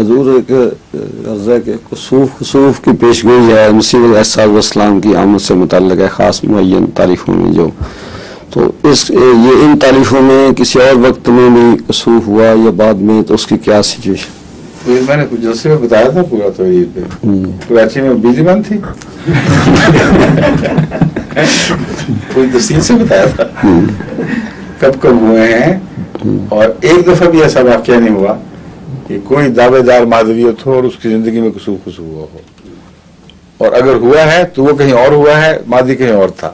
حضور ایک عرض ہے کہ خسوف کی پیشگوئی ہے مسیح علیہ السلام کی آمد سے متعلق ہے خاص معین تاریخوں میں جو تو یہ ان تاریخوں میں کسی اور وقت میں بھی خسوف ہوا یا بعد میں تو اس کی کیا سچویشن؟ میں نے کچھ جلسے میں بتایا تھا پورا تو یہ پہ کراچی میں بجلی بند تھی کوئی تفصیل سے بتایا تھا کب کب ہوئے ہیں اور ایک دفعہ بھی ایسا واقعہ نہیں ہوا کہ کوئی دعوے دار مہذویت ہو اور اس کی زندگی میں خسوف ہوا ہو، اور اگر ہوا ہے تو وہ کہیں اور ہوا ہے، ماضی کہیں اور تھا،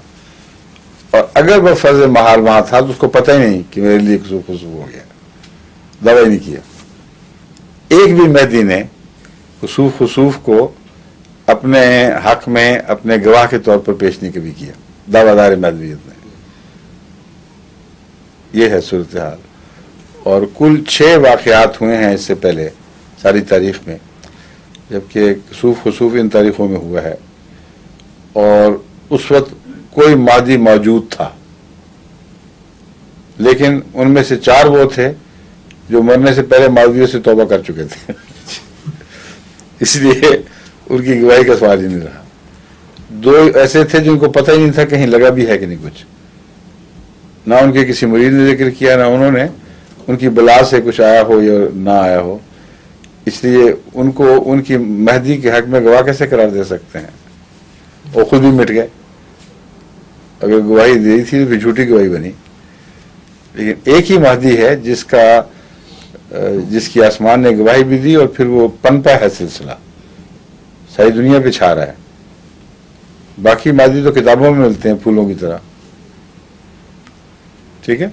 اور اگر وہ فرض محال وہاں تھا تو اس کو پتہ ہی نہیں کہ میرے لیے خسوف ہو گیا، دعوی نہیں کیا۔ ایک بھی مہدی نے خسوف کو اپنے حق میں اپنے گواہ کے طور پر پیش نہیں کبھی کیا دعویٰ دار مہدویت نے۔ یہ ہے صورتحال، اور کل 6 واقعات ہوئے ہیں اس سے پہلے ساری تاریخ میں، جبکہ خسوف ان تاریخوں میں ہوا ہے، اور اس وقت کوئی مادی موجود تھا، لیکن ان میں سے 4 وہ تھے جو مرنے سے پہلے ماضیوں سے توبہ کر چکے تھے اس لیے ان کی گواہی کا سوال ہی نہیں رہا۔ 2 ایسے تھے جن کو پتہ ہی نہیں تھا کہیں لگا بھی ہے کہ نہیں کچھ، نہ ان کے کسی مرید نے ذکر کیا، نہ انہوں نے ان کی بلا سے کچھ آیا ہو یا نہ آیا ہو، اس لیے ان کو ان کی مہدی کے حق میں گواہ کیسے قرار دے سکتے ہیں؟ وہ خود بھی مٹ گئے، اگر گواہی دی تھی تو پھر جھوٹی گواہی بنی۔ لیکن ایک ہی مہدی ہے جس کی آسمان نے گواہی بھی دی، اور پھر وہ پنپا ہے سلسلہ، ساری دنیا پہ چھا رہا ہے۔ باقی مہدی تو کتابوں میں ملتے ہیں پھولوں کی طرح، ٹھیک ہے۔